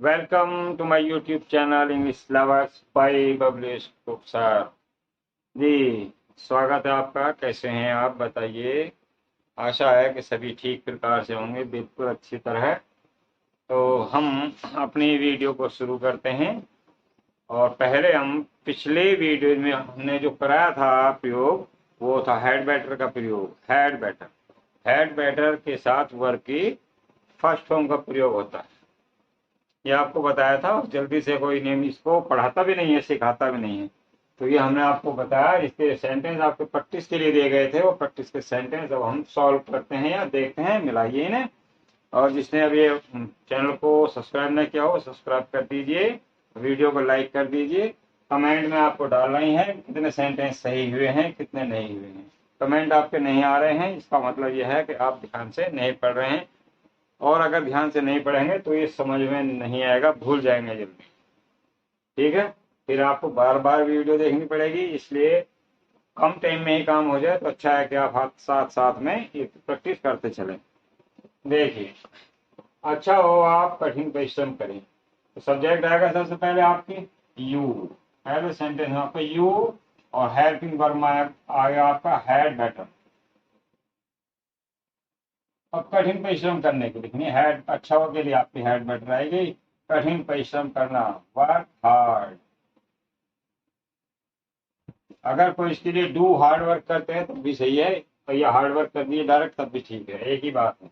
Welcome to my YouTube channel English lovers by Bablesh sir. जी, स्वागत है आपका। कैसे हैं आप बताइए। आशा है कि सभी ठीक प्रकार से होंगे, बिल्कुल अच्छी तरह। तो हम अपनी वीडियो को शुरू करते हैं। और पहले हम पिछले वीडियो में हमने जो कराया था प्रयोग, वो था हेड बैटर का प्रयोग। हेड बैटर के साथ वर्ब की फर्स्ट फॉर्म का प्रयोग होता है, ये आपको बताया था। और जल्दी से कोई नेम इसको पढ़ाता भी नहीं है, सिखाता भी नहीं है। तो ये हमने आपको बताया। इसके सेंटेंस आपके प्रैक्टिस के लिए दिए गए थे, वो प्रैक्टिस के सेंटेंस अब हम सॉल्व करते हैं या देखते हैं, मिलाइए इन्हें। और जिसने अब ये चैनल को सब्सक्राइब नहीं किया हो, सब्सक्राइब कर दीजिए, वीडियो को लाइक कर दीजिए। कमेंट में आपको डालना ही है कितने सेंटेंस सही हुए हैं, कितने नहीं हुए हैं। कमेंट आपके नहीं आ रहे हैं, इसका मतलब यह है कि आप ध्यान से नहीं पढ़ रहे हैं। और अगर ध्यान से नहीं पढ़ेंगे तो ये समझ में नहीं आएगा, भूल जाएंगे जल्दी। ठीक है, फिर आपको बार बार वीडियो देखनी पड़ेगी। इसलिए कम टाइम में ही काम हो जाए तो अच्छा है कि आप हाथ साथ साथ में ये प्रैक्टिस करते चलें। देखिए, अच्छा हो आप कठिन परिश्रम करें। तो सब्जेक्ट आएगा सबसे पहले आपकी यू। पहले सेंटेंस में आपका यू और हेल्पिंग वर्ब आएगा आपका हैड बेटर। अब कठिन परिश्रम करने के लिए हेड अच्छा हो के लिए आपकी हेड बेटर आएगी। कठिन परिश्रम करना, वर्क हार्ड। अगर कोई इसके लिए डू हार्ड वर्क करते हैं तो भी सही है, तो ये हार्ड वर्क कर दिए डायरेक्ट तब भी ठीक है, एक ही बात है।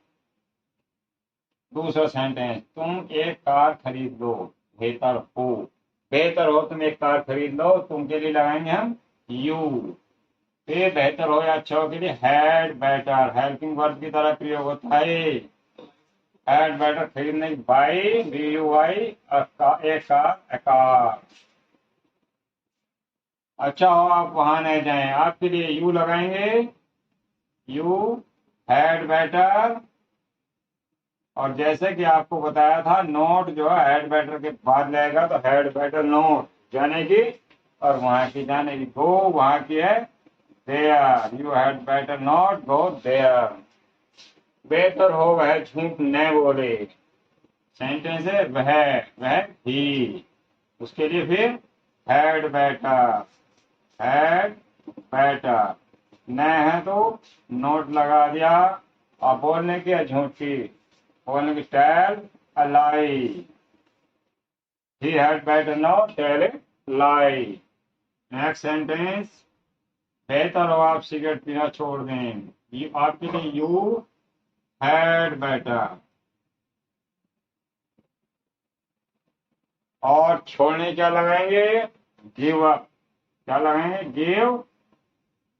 दूसरा सेंटेंस, तुम एक कार खरीद लो, बेहतर हो। बेहतर हो तुम एक कार खरीद लो, तुम के लिए लगाएंगे हम यू। फिर बेहतर हो या अच्छा हो के लिए हैड बेटर, हेल्पिंग वर्ब की तरह प्रयोग होता है। हैड बेटर खरीदने की, बाई बी यू आई, एक कार। अच्छा हो आप वहां नहीं जाएं, आपके लिए यू लगाएंगे, यू हैड बेटर। और जैसे कि आपको बताया था, नोट जो है हैड बेटर के बाद लगेगा, तो हैड बेटर नोट जाने की, और वहां की जाने की, गो वहां की है there. You had better not go there. बेहतर हो वह झूठ न बोले। सेंटेंस है वह ही। उसके लिए फिर हैड बेटर न है तो नोट लगा दिया। और बोलने की है झूठ की, बोलने की tell a lie. He had better not tell a lie. Next sentence, बेहतर हो आप सिगरेट पीना छोड़ दें। आपके लिए यू हैड बेटर। और छोड़ने क्या लगाएंगे, गिव अप। क्या लगाएंगे, गिव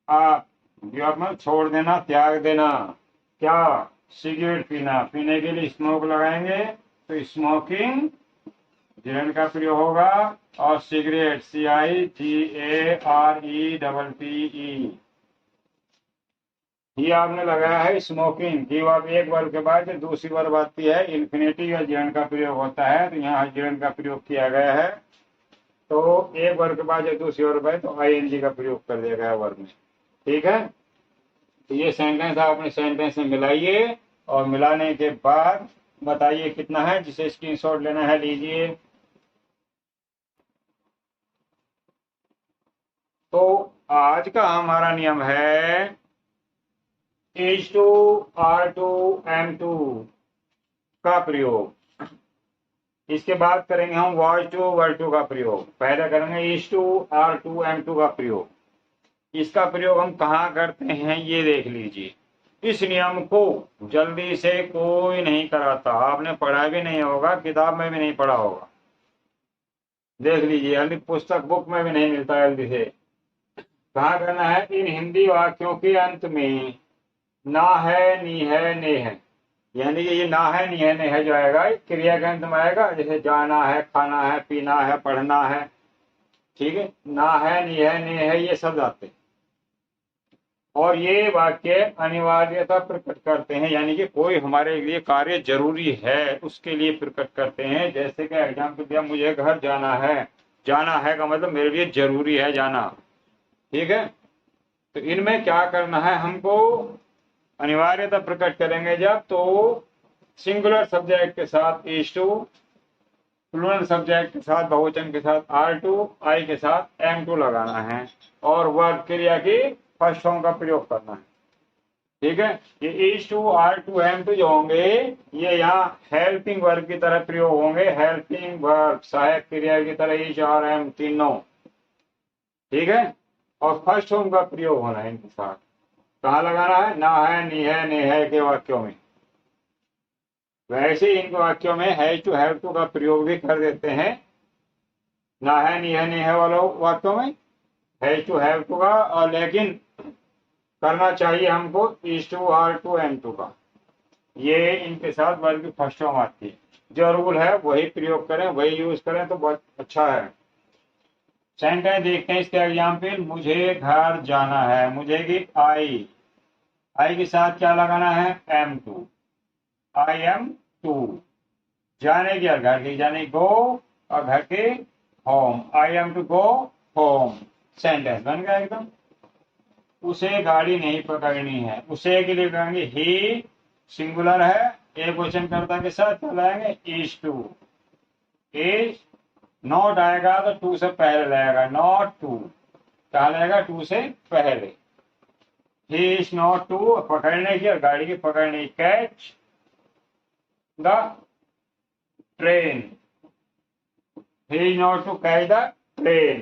अप। गिव अप में छोड़ देना, त्याग देना। क्या, सिगरेट पीना। पीने के लिए स्मोक लगाएंगे, तो स्मोकिंग जिरन का प्रयोग होगा। और सिगरेट CIGARETTE, ये आपने लगाया है स्मोकिंग। गिव अप एक वर्ब के बाद दूसरी वर्ब आती है इन्फिनेटिव या जिरन का प्रयोग होता है, तो यहाँ जिरन का प्रयोग किया गया है। तो एक वर्ग के बाद जब दूसरी वर्ग है तो ING का प्रयोग कर दिया गया वर्ग में। ठीक है, तो ये सेंटेंस आप अपने सेंटेंस में मिलाइए, और मिलाने के बाद बताइए कितना है। जिसे स्क्रीनशॉट लेना है लीजिए। तो आज का हमारा नियम है H2R2M2 का प्रयोग। इसके बाद करेंगे हम was2were2 का प्रयोग। पहले करेंगे H2R2M2 का प्रयोग। इसका प्रयोग हम कहाँ करते हैं ये देख लीजिए। इस नियम को जल्दी से कोई नहीं कराता, आपने पढ़ा भी नहीं होगा, किताब में भी नहीं पढ़ा होगा। देख लीजिए, जल्दी पुस्तक बुक में भी नहीं मिलता जल्दी से। कहाँ करना है, इन हिंदी वाक्यों के अंत में ना है, नी है, ने है, यानी कि ये ना है, नी है, ने है जो आएगा क्रिया के अंत में आएगा। जैसे जाना है, खाना है, पीना है, पढ़ना है। ठीक है, ना है, नी है, ने है, ये शब्द आते हैं। और ये वाक्य अनिवार्यता प्रकट करते हैं, यानी कि कोई हमारे लिए कार्य जरूरी है उसके लिए प्रकट करते हैं। जैसे कि एग्जाम्पल दिया, मुझे घर जाना है। जाना है का मतलब मेरे लिए जरूरी है जाना। ठीक है, तो इनमें क्या करना है हमको, अनिवार्यता प्रकट करेंगे जब, तो सिंगुलर सब्जेक्ट के साथ इज टू प्लूरल सब्जेक्ट के साथ बहुवचन के साथ R2, I के साथ M2 लगाना है और वर्ब क्रिया की फर्स्ट फॉर्म का प्रयोग करना है। ठीक है, ये is2, R2, M2 जो होंगे ये यहाँ हेल्पिंग वर्ब की तरह प्रयोग होंगे, हेल्पिंग वर्ब सहायक क्रिया की तरह is और M तीनों। ठीक है, और फर्स्ट फॉर्म का प्रयोग होना है इनके साथ। कहाँ लगाना है? ना है, नी है, ने है के वाक्यों में। वैसे इन वाक्यों में हैज टू, हैव टू का प्रयोग भी कर देते हैं। ना है, नी है, ने है वालों वाक्यों में हैज टू, हैव टू का, और लेकिन करना चाहिए हमको is to, are to, am to का। ये इनके साथ वर्ब की फर्स्ट फॉर्म आती है। जो रूल है वही प्रयोग करें, वही यूज करें तो बहुत अच्छा है। सेंटेंस देखते हैं इसके एग्जाम्पल। मुझे घर जाना है, मुझे की आई के साथ क्या लगाना है? M2, I am to. जाने की और घर की, जाने गो और घर के home, I am to go home. Sentence बन गया एकदम। उसे गाड़ी नहीं पकड़नी है, उसे के लिए कहेंगे ही, सिंगुलर है, एक वचन कर्ता के साथ क्या लाएंगे? Is to. इज नॉट आएगा तो टू से पहले लगेगा, नॉट टू। क्या लगेगा? टू से पहले। ही इज नॉट टू पकड़ने की और गाड़ी की पकड़ने की, catch the train. He is not to catch the train.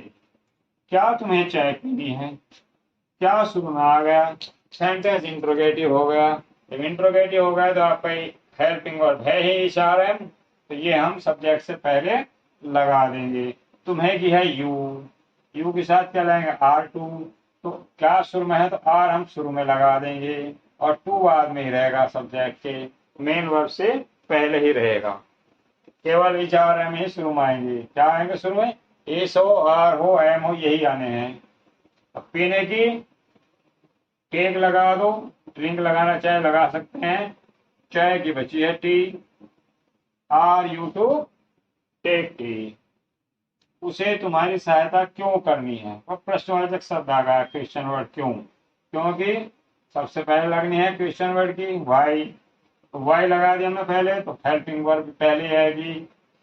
क्या तुम्हें चाय पीनी है? क्या शुरू में आ गया? सेंटेंस इंट्रोगेटिव हो गया। जब इंट्रोगेटिव हो गया तो आपका हेल्पिंग वर्ब है ही इशारा, तो ये हम सब्जेक्ट से पहले लगा देंगे। तुम्हें की है यू, यू के साथ क्या लाएंगे? R2। तो क्या शुरू में है तो आर हम शुरू में लगा देंगे और टू बाद में ही रहेगा, सब्जेक्ट के मेन वर्ब से पहले ही रहेगा। केवल विचार एम ही शुरू में आएंगे। क्या आएंगे शुरू में? एस हो, आर हो, एम हो, यही आने हैं। अब पीने की केक लगा दो, ड्रिंक लगाना चाहे लगा सकते हैं। चाय की बची है tea, are you to take tea. उसे तुम्हारी सहायता क्यों करनी है? वह प्रश्नवाचक शब्द आ गया, क्वेश्चन वर्ड क्यों, क्योंकि सबसे पहले लगनी है क्वेश्चन वर्ड की वाई। तो वाई लगा दिया हमने पहले तो हेल्पिंग वर्ब पहले आएगी।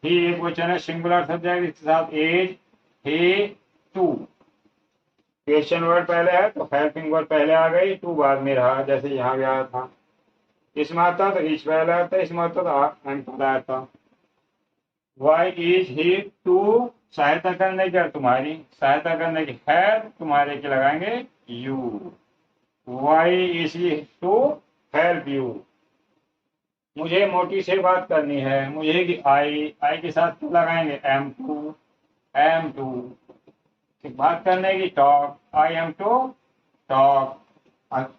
ही एक वचन है, सिंगुलर सब्जेक्ट, इसके साथ as, he, to. Question word पहले है तो हेल्पिंग वर्ब पहले आ गई, टू बाद में रहा, जैसे यहाँ भी आया था। इसमें आता तो इच पहले आता, इसमें आता तो एम पहले आया था। वाई इज ही टू, सहायता करने की, तुम्हारी सहायता करने की, हेल्प तुम्हारे की लगाएंगे you. Why is he to help you. मुझे मोटी से बात करनी है, मुझे की आई के साथ क्या लगाएंगे? M2, M2। बात करने की talk, I am to talk.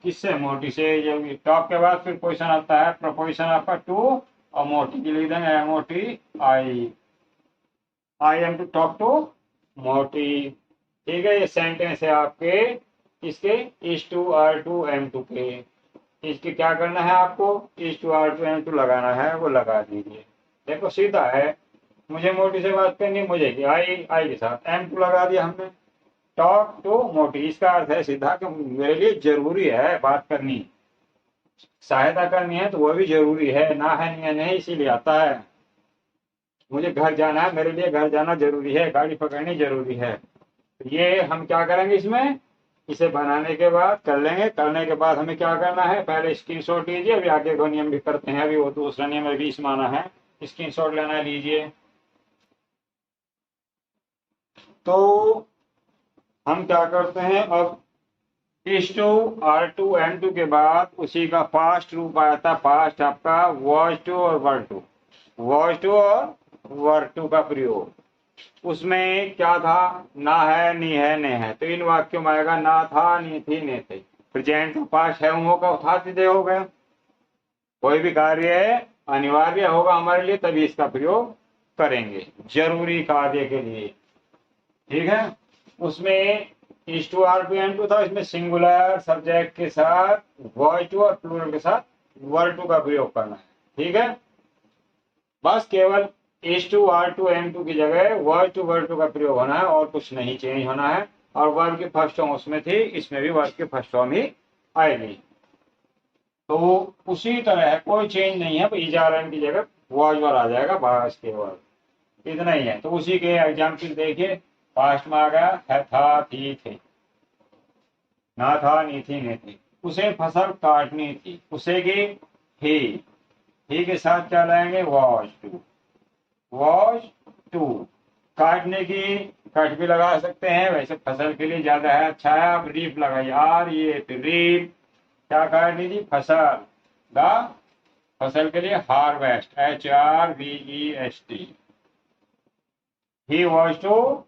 किससे? मोटी से। जब टॉक के बाद फिर क्वेश्चन आता है, प्रपोजिशन आपका टू और मोटी की लिख देंगे Moti I am to talk to Moti. ठीक है, ये सेंटेंस है आपके इसके इज टू, R2, M2 के। इसके क्या करना है आपको? इज टू, R2, M2 लगाना है, वो लगा दीजिए। देखो सीधा है। मुझे मोटी से बात करनी, मुझे आई के साथ M2 लगा दिया हमने। टॉक टू मोटी, इसका अर्थ है सीधा कि मेरे लिए जरूरी है बात करनी, सहायता करनी है तो वो भी जरूरी है। ना है, नहीं है, नहीं, इसीलिए आता है। मुझे घर जाना है, मेरे लिए घर जाना जरूरी है, गाड़ी पकड़नी जरूरी है। तो ये हम क्या करेंगे इसमें? इसे बनाने के बाद कर लेंगे। करने के बाद हमें क्या करना है? पहले स्क्रीनशॉट लीजिए। अभी आगे दो नियम भी करते हैं, अभी वो दूसरा नियम अभी इसमें आना है। स्क्रीनशॉट लेना है, लीजिए। तो हम क्या करते हैं अब? इज टू, R2, M2 के बाद उसी का पास्ट रूप आया था। पास्ट आपका वॉज टू और वर टू, वॉज टू और वर टू का प्रयोग। उसमें क्या था? ना है, नी है, ने है। तो इन वाक्यों में आएगा ना था, नी थी, ने थे। प्रेजेंट का पास्ट है होगा, था, थे हो गया। कोई भी कार्य अनिवार्य होगा हमारे लिए तभी इसका प्रयोग करेंगे, जरूरी कार्य के लिए। ठीक है, उसमें इज टू, R2, M2 था। इसमें सिंगुलर सब्जेक्ट के साथ वॉइस टू और प्लूरल के साथ वर टू का प्रयोग करना है। ठीक है, बस केवल इज टू, R2, M2 की जगह वर्ड टू वर टू का प्रयोग होना है और कुछ नहीं चेंज होना है। और वर्ब की फर्स्ट फॉर्म उसमें थी, इसमें भी वर्ब की फर्स्ट फॉर्म ही आएगी। तो उसी तरह है, कोई चेंज नहीं है। इज आर एम की जगह वॉज वर आ जाएगा, बस केवल। इतना ही है। तो उसी के एग्जाम्पल देखिए, पास्ट में आ गया है, था, थी, थे, ना था, नी थी, ने थी। उसे फसल काटनी थी, उसे की ही के साथ क्या लाएंगे, वॉज टू, वॉज टू। काटने की कट भी लगा सकते हैं, वैसे फसल के लिए ज्यादा है, अच्छा है। आप रीप लगाइए, आर ये रीप, क्या काटनी थी, फसल, द फसल के लिए harvest, HRVEST। He was to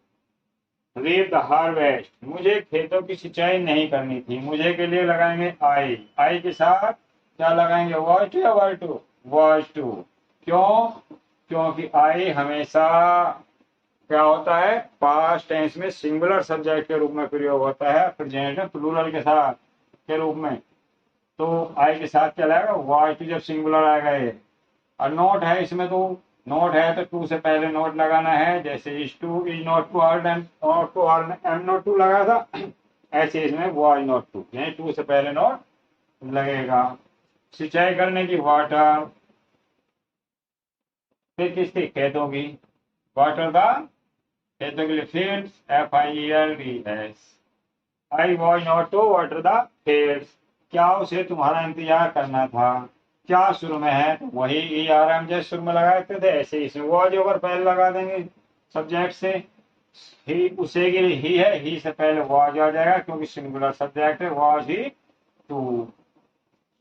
reap the harvest, मुझे खेतों की सिंचाई नहीं करनी थी, मुझे के लिए लगाएंगे आई के साथ क्या लगाएंगे, वॉज टू या वर टू, वॉज टू। क्यों, क्योंकि आई हमेशा क्या होता है, पास्ट टेंस में सिंगुलर सब्जेक्ट के रूप में प्रयोग होता है, प्रेजेंट में प्लूरल के साथ के रूप में। तो आई के साथ क्या लाएगा, वाज टू जब सिंगुलर आएगा ये। और नोट है इसमें, तो नोट है तो टू से पहले नोट लगाना है, जैसे is to, is not to, are not to, are am not to लगा था, ऐसे इसमें वाज नॉट टू, यानी टू से पहले नोट लगेगा। सिंचाई करने की, वाटर, फिर किसकी, खेतों की, वाटर का खेतों के लिए fields, FIELDS। I was not to water the fields, क्या उसे तुम्हारा इंतजार करना था, क्या शुरू में है, तो वही ERM जैसे शुरू में लगाते थे, ऐसे इसमें वॉज ओवर पहले लगा देंगे सब्जेक्ट से। ही उसे के लिए ही है, ही से पहले वॉज आ जाएगा क्योंकि सिंगुलर सब्जेक्ट है, वॉज ही टू।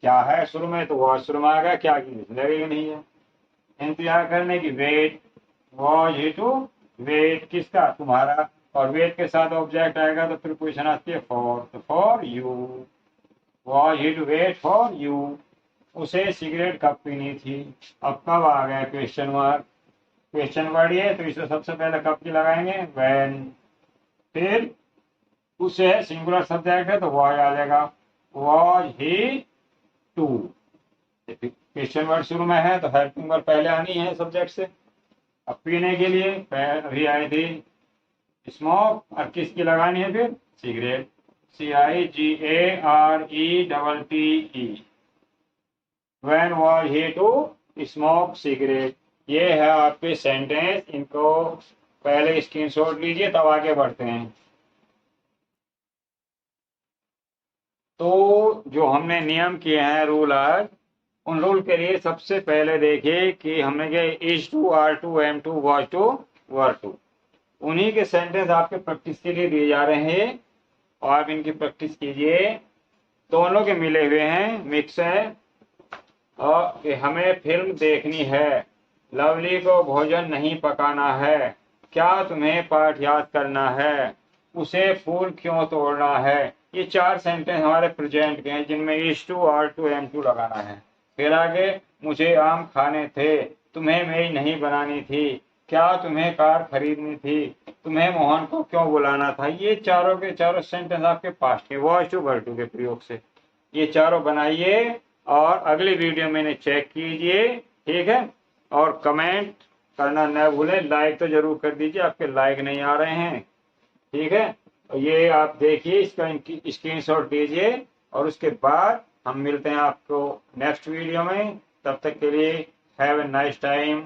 क्या है शुरू में, तो वॉज शुरू में आ गया, क्या की लगेगा नहीं है। इंतजार करने की, wait, was he to wait, किसका, तुम्हारा, और वेट के साथ ऑब्जेक्ट आएगा तो फिर क्वेश्चन आती है फॉर, तो for you, was he to wait for you. उसे सिगरेट कब पीनी थी, अब कब आ गया क्वेश्चन मार्क, क्वेश्चन वर्ड ये, तो इसे सबसे पहले कब की लगाएंगे, व्हेन। फिर उसे सिंगुलर सब्जेक्ट है तो वॉज आ जाएगा, was he to. Question word शुरू में है तो हेल्पिंग वर्ड पहले आनी है सब्जेक्ट से। अब पीने के लिए अभी आई थी स्मोक, और किसकी लगानी है फिर, cigarette, CIGARETTE। When was he to smoke cigarette। ये है आपके सेंटेंस, इनको पहले स्क्रीनशॉट लीजिए तब आगे बढ़ते हैं। तो जो हमने नियम किए हैं, रूल आज, उन रूल के लिए सबसे पहले देखिए कि हमने क्या, is to, are to, am to, was to, were to, उन्हीं के सेंटेंस आपके प्रैक्टिस के लिए दिए जा रहे हैं और आप इनकी प्रैक्टिस कीजिए। दोनों के मिले हुए हैं, मिक्स है। और हमें फिल्म देखनी है, लवली को भोजन नहीं पकाना है, क्या तुम्हें पाठ याद करना है, उसे फूल क्यों तोड़ना है। ये चार सेंटेंस हमारे प्रेजेंट के हैं जिनमें is to, are to, am to लगाना है। फिर आगे, मुझे आम खाने थे, तुम्हें मेरी नहीं बनानी थी, क्या तुम्हें कार खरीदनी थी, तुम्हें मोहन को क्यों बुलाना था। ये चारों के चारों सेंटेंस आपके पास्ट के वॉज टू वर्ड टू के प्रयोग से ये चारों बनाइए और अगली वीडियो में इन्हें चेक कीजिए, ठीक है। और कमेंट करना न भूलें, लाइक तो जरूर कर दीजिए, आपके लाइक नहीं आ रहे हैं, ठीक है। तो ये आप देखिए, इसका स्क्रीनशॉट लीजिए और उसके बाद हम मिलते हैं आपको नेक्स्ट वीडियो में। तब तक के लिए हैव ए नाइस टाइम।